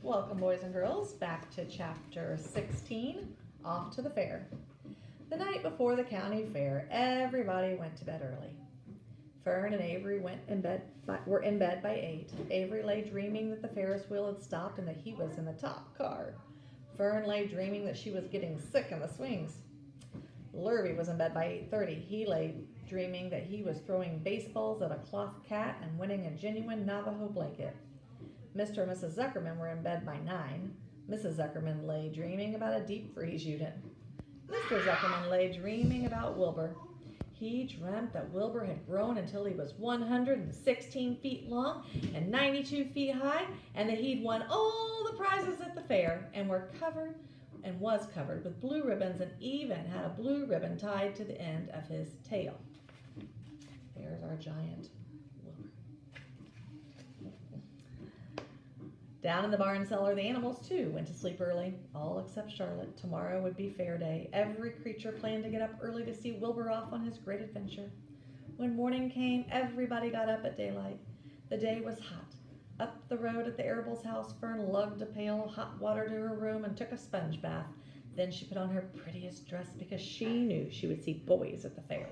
Welcome, boys and girls, back to chapter 16, Off to the Fair. The night before the county fair, everybody went to bed early. Fern and Avery were in bed by 8. Avery lay dreaming that the Ferris wheel had stopped and that he was in the top car. Fern lay dreaming that she was getting sick in the swings. Lurvy was in bed by 8:30. He lay dreaming that he was throwing baseballs at a cloth cat and winning a genuine Navajo blanket. Mr. and Mrs. Zuckerman were in bed by 9. Mrs. Zuckerman lay dreaming about a deep freeze unit. Mr. Zuckerman lay dreaming about Wilbur. He dreamt that Wilbur had grown until he was 116 feet long and 92 feet high, and that he'd won all the prizes at the fair and was covered with blue ribbons and even had a blue ribbon tied to the end of his tail. There's our giant Wilbur. Down in the barn cellar, the animals too went to sleep early, all except Charlotte. Tomorrow would be fair day. Every creature planned to get up early to see Wilbur off on his great adventure. When morning came, everybody got up at daylight. The day was hot. Up the road at the Arables' house, Fern lugged a pail of hot water to her room and took a sponge bath. Then she put on her prettiest dress because she knew she would see boys at the fair.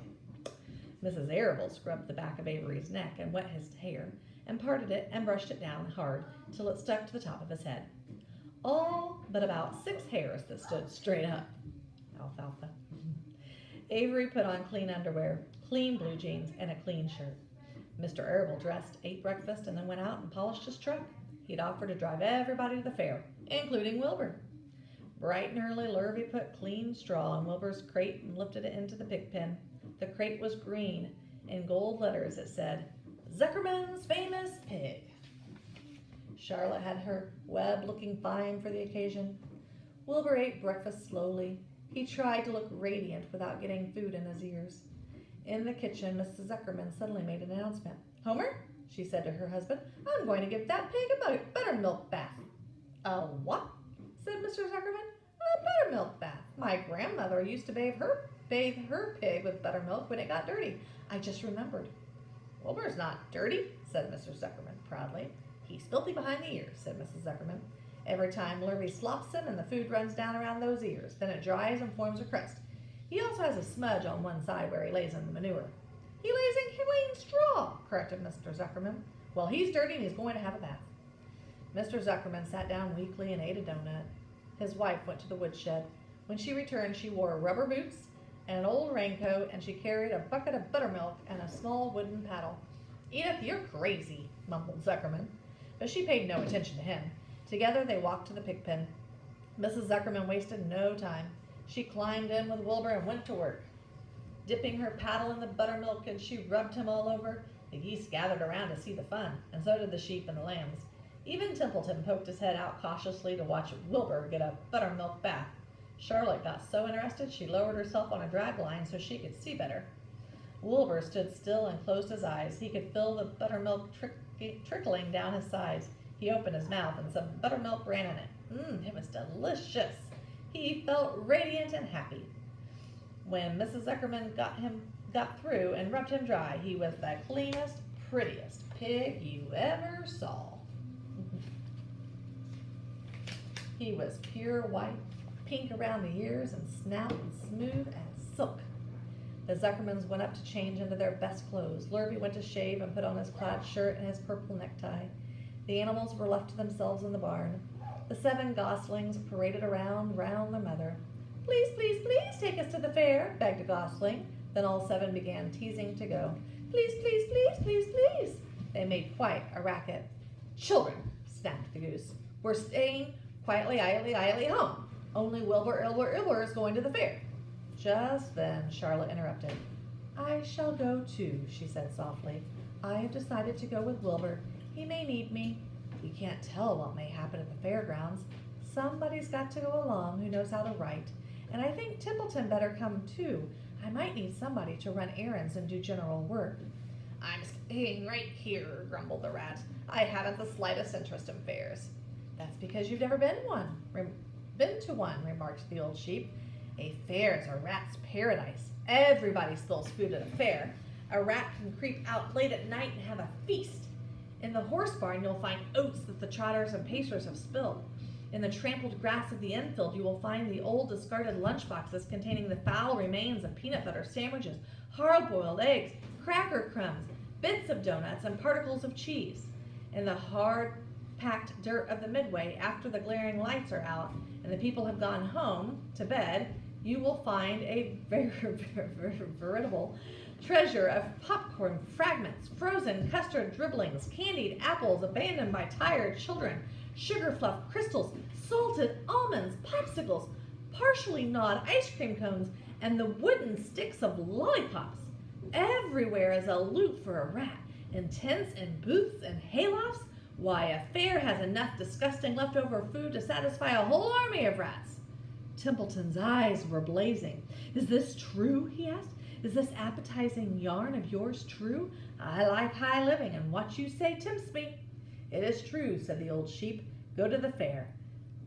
Mrs. Arable scrubbed the back of Avery's neck and wet his hair and parted it and brushed it down hard till it stuck to the top of his head. All but about 6 hairs that stood straight up. Alfalfa. Avery put on clean underwear, clean blue jeans, and a clean shirt. Mr. Arable dressed, ate breakfast, and then went out and polished his truck. He'd offered to drive everybody to the fair, including Wilbur. Bright and early, Lurvy put clean straw in Wilbur's crate and lifted it into the pig pen. The crate was green. In gold letters it said, Zuckerman's Famous Pig. Charlotte had her web looking fine for the occasion. Wilbur ate breakfast slowly. He tried to look radiant without getting food in his ears. In the kitchen, Mrs. Zuckerman suddenly made an announcement. Homer, she said to her husband, I'm going to give that pig a buttermilk bath. A what? Said Mr. Zuckerman. A buttermilk bath. My grandmother used to bathe her pig with buttermilk when it got dirty. I just remembered. Wilbur's not dirty, said Mr. Zuckerman proudly. He's filthy behind the ears, said Mrs. Zuckerman. Every time Lurvy slops him and the food runs down around those ears, then it dries and forms a crust. He also has a smudge on one side where he lays in the manure. He lays in clean straw, corrected Mr. Zuckerman. Well, he's dirty and he's going to have a bath. Mr. Zuckerman sat down weakly and ate a donut. His wife went to the woodshed. When she returned, she wore rubber boots and an old raincoat, and she carried a bucket of buttermilk and a small wooden paddle. Edith, you're crazy, mumbled Zuckerman, but she paid no attention to him. Together they walked to the pig pen. Mrs. Zuckerman wasted no time. She climbed in with Wilbur and went to work. Dipping her paddle in the buttermilk, and she rubbed him all over. The geese gathered around to see the fun, and so did the sheep and the lambs. Even Templeton poked his head out cautiously to watch Wilbur get a buttermilk bath. Charlotte got so interested she lowered herself on a drag line so she could see better. Wilbur stood still and closed his eyes. He could feel the buttermilk trickling down his sides. He opened his mouth and some buttermilk ran in it. It was delicious. He felt radiant and happy. When Mrs. Zuckerman got through and rubbed him dry, he was the cleanest, prettiest pig you ever saw. He was pure white, pink around the ears and snout, and smooth as silk. The Zuckermans went up to change into their best clothes. Lurvy went to shave and put on his plaid shirt and his purple necktie. The animals were left to themselves in the barn. The 7 goslings paraded around their mother. Please, please, please take us to the fair, begged a gosling. Then all 7 began teasing to go. Please, please, please, please, please. They made quite a racket. Children, snapped the goose, we're staying quietly, idly home. Only Wilbur is going to the fair. Just then Charlotte interrupted. I shall go too, she said softly. I have decided to go with Wilbur. He may need me. You can't tell what may happen at the fairgrounds. Somebody's got to go along who knows how to write. And I think Templeton better come too. I might need somebody to run errands and do general work. I'm staying right here, grumbled the rat. I haven't the slightest interest in fairs. That's because you've never been to one, remarked the old sheep. A fair is a rat's paradise. Everybody spills food at a fair. A rat can creep out late at night and have a feast. In the horse barn, you'll find oats that the trotters and pacers have spilled. In the trampled grass of the infield, you will find the old discarded lunch boxes containing the foul remains of peanut butter sandwiches, hard-boiled eggs, cracker crumbs, bits of donuts, and particles of cheese. In the hard-packed dirt of the midway, after the glaring lights are out and the people have gone home to bed, you will find a veritable treasure of popcorn fragments, frozen custard dribblings, candied apples abandoned by tired children, sugar fluff crystals, salted almonds, popsicles, partially gnawed ice cream cones, and the wooden sticks of lollipops. Everywhere is a loot for a rat. In tents and booths and haylofts, why, a fair has enough disgusting leftover food to satisfy a whole army of rats. Templeton's eyes were blazing. Is this true? He asked. Is this appetizing yarn of yours true? I like high living, and what you say tempts me. It is true, said the old sheep. Go to the fair,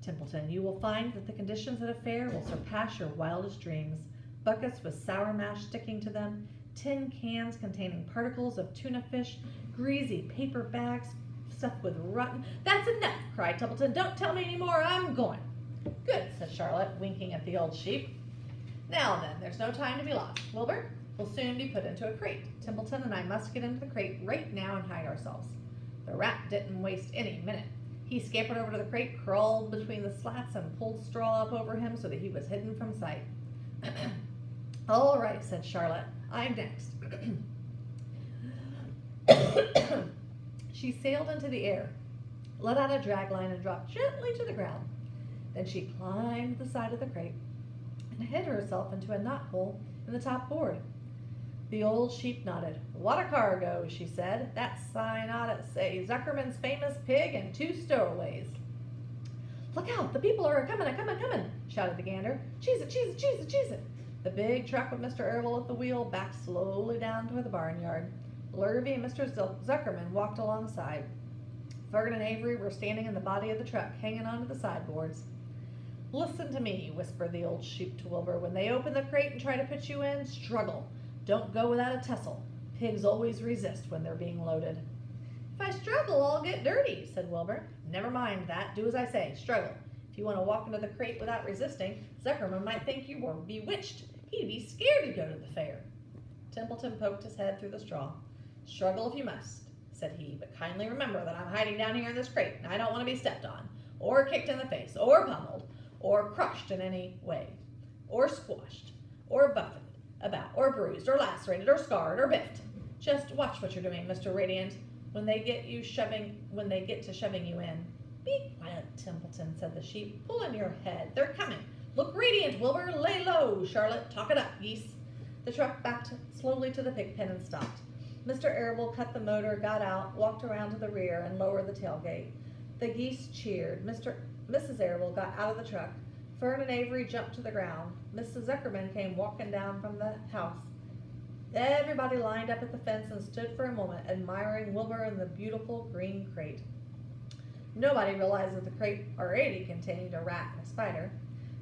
Templeton. You will find that the conditions at a fair will surpass your wildest dreams. Buckets with sour mash sticking to them, tin cans containing particles of tuna fish, greasy paper bags stuffed with rotten... That's enough, cried Templeton. Don't tell me any more. I'm going. Good, said Charlotte, winking at the old sheep. Now then, there's no time to be lost. Wilbur will soon be put into a crate. Templeton and I must get into the crate right now and hide ourselves. The rat didn't waste any minute. He scampered over to the crate, crawled between the slats, and pulled straw up over him so that he was hidden from sight. All right, said Charlotte. I'm next. She sailed into the air, let out a drag line, and dropped gently to the ground. Then she climbed the side of the crate and hid herself into a knothole in the top board. The old sheep nodded. What a cargo, she said. That sign ought to say Zuckerman's famous pig and 2 stowaways. Look out, the people are coming, shouted the gander. Cheese it, cheese it, cheese it, cheese it. The big truck with Mr. Ervil at the wheel backed slowly down toward the barnyard. Lurvy and Mr. Zuckerman walked alongside. Fern and Avery were standing in the body of the truck, hanging onto the sideboards. Listen to me, whispered the old sheep to Wilbur. When they open the crate and try to put you in, struggle. Don't go without a tussle. Pigs always resist when they're being loaded. If I struggle, I'll get dirty, said Wilbur. Never mind that. Do as I say. Struggle. If you want to walk into the crate without resisting, Zuckerman might think you were bewitched. He'd be scared to go to the fair. Templeton poked his head through the straw. Struggle if you must, said he, but kindly remember that I'm hiding down here in this crate, and I don't want to be stepped on, or kicked in the face, or pummeled, or crushed in any way, or squashed, or buffeted about, or bruised, or lacerated, or scarred, or biffed. Just watch what you're doing, Mr. Radiant, when they get to shoving you in. Be quiet, Templeton, said the sheep. Pull in your head. They're coming. Look radiant, Wilbur. Lay low, Charlotte. Talk it up, geese. The truck backed slowly to the pig pen and stopped. Mr. Ervil cut the motor, got out, walked around to the rear, and lowered the tailgate. The geese cheered. Mrs. Ervil got out of the truck. Fern and Avery jumped to the ground. Mrs. Zuckerman came walking down from the house. Everybody lined up at the fence and stood for a moment, admiring Wilbur and the beautiful green crate. Nobody realized that the crate already contained a rat and a spider.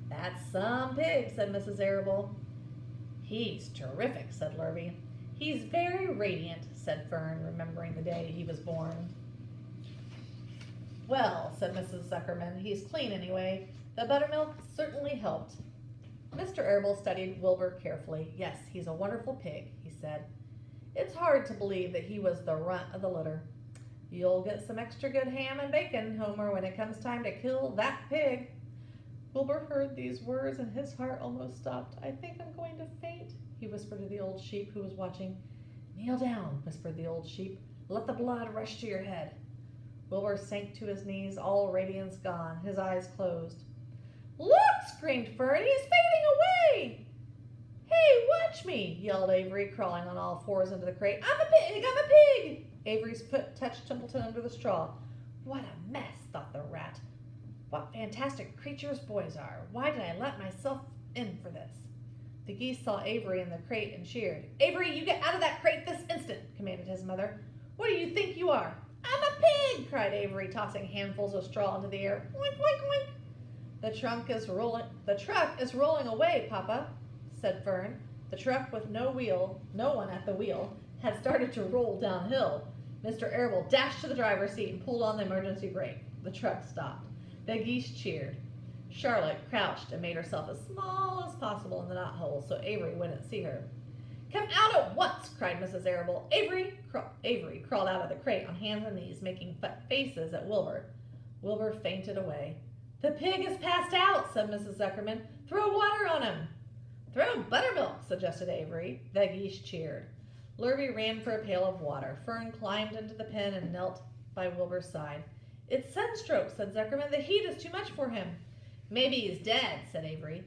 That's some pig, said Mrs. Ervil. He's terrific, said Lurvy. He's very radiant, said Fern, remembering the day he was born. Well, said Mrs. Zuckerman, he's clean anyway. The buttermilk certainly helped. Mr. Ervil studied Wilbur carefully. Yes, he's a wonderful pig, he said. It's hard to believe that he was the runt of the litter. You'll get some extra good ham and bacon, Homer, when it comes time to kill that pig. Wilbur heard these words and his heart almost stopped. I think I'm going to faint, he whispered to the old sheep who was watching. Kneel down, whispered the old sheep. Let the blood rush to your head. Wilbur sank to his knees, all radiance gone, his eyes closed. Look, screamed Fern, he's fading away. Hey, watch me, yelled Avery, crawling on all fours into the crate. I'm a pig, I'm a pig. Avery's foot touched Templeton under the straw. What a mess, thought the rat. What fantastic creatures boys are. Why did I let myself in for this? The geese saw Avery in the crate and cheered. Avery, you get out of that crate this instant, commanded his mother. What do you think you are? I'm a pig, cried Avery, tossing handfuls of straw into the air. Oink, oink, oink. The truck is rolling away, Papa, said Fern. The truck with no one at the wheel had started to roll downhill. Mr. Arable dashed to the driver's seat and pulled on the emergency brake. The truck stopped. The geese cheered. Charlotte crouched and made herself as small as possible in the knothole so Avery wouldn't see her. "Come out at once!" cried Mrs. Arable. Avery crawled out of the crate on hands and knees, making faces at Wilbur. Wilbur fainted away. "The pig has passed out," said Mrs. Zuckerman. "Throw water on him." "Throw buttermilk," suggested Avery. The geese cheered. Lurvy ran for a pail of water. Fern climbed into the pen and knelt by Wilbur's side. "It's sunstroke," said Zuckerman. "The heat is too much for him." "Maybe he's dead," said Avery.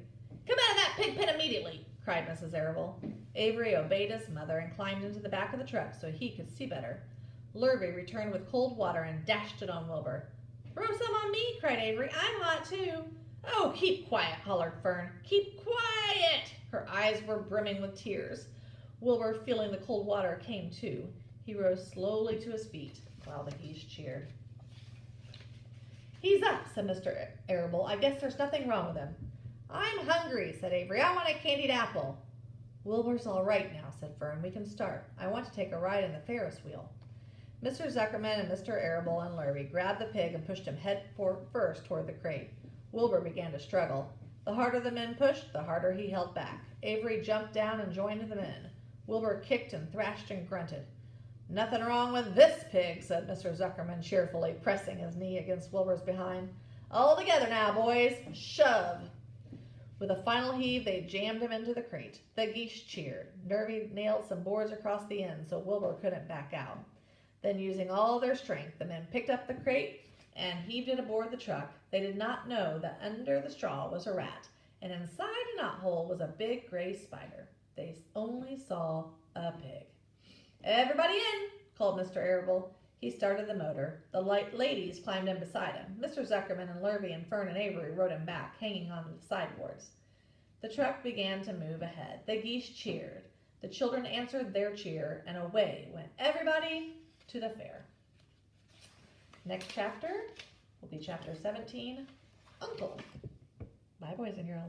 "Come out of that pig pen immediately," cried Mrs. Arable. Avery obeyed his mother and climbed into the back of the truck so he could see better. Lurvy returned with cold water and dashed it on Wilbur. "Throw some on me," cried Avery. "I'm hot too." "Oh, keep quiet," hollered Fern. "Keep quiet!" Her eyes were brimming with tears. Wilbur, feeling the cold water, came too. He rose slowly to his feet while the geese cheered. "He's up," said Mr. Arable. "I guess there's nothing wrong with him." "I'm hungry," said Avery. "I want a candied apple." "Wilbur's all right now," said Fern. "We can start. I want to take a ride in the Ferris wheel." Mr. Zuckerman and Mr. Arable and Lurvy grabbed the pig and pushed him head first toward the crate. Wilbur began to struggle. The harder the men pushed, the harder he held back. Avery jumped down and joined the men. Wilbur kicked and thrashed and grunted. "Nothing wrong with this pig," said Mr. Zuckerman cheerfully, pressing his knee against Wilbur's behind. "All together now, boys. Shove." With a final heave, they jammed him into the crate. The geese cheered. Lurvy nailed some boards across the end so Wilbur couldn't back out. Then, using all their strength, the men picked up the crate and heaved it aboard the truck. They did not know that under the straw was a rat, and inside a knothole was a big gray spider. They only saw a pig. "Everybody in," called Mr. Arable. He started the motor. The ladies climbed in beside him. Mr. Zuckerman and Lurvy and Fern and Avery rode him back, hanging on the sideboards. The truck began to move ahead. The geese cheered. The children answered their cheer, and away went everybody to the fair. Next chapter will be chapter 17, Uncle. Bye, boys and girls.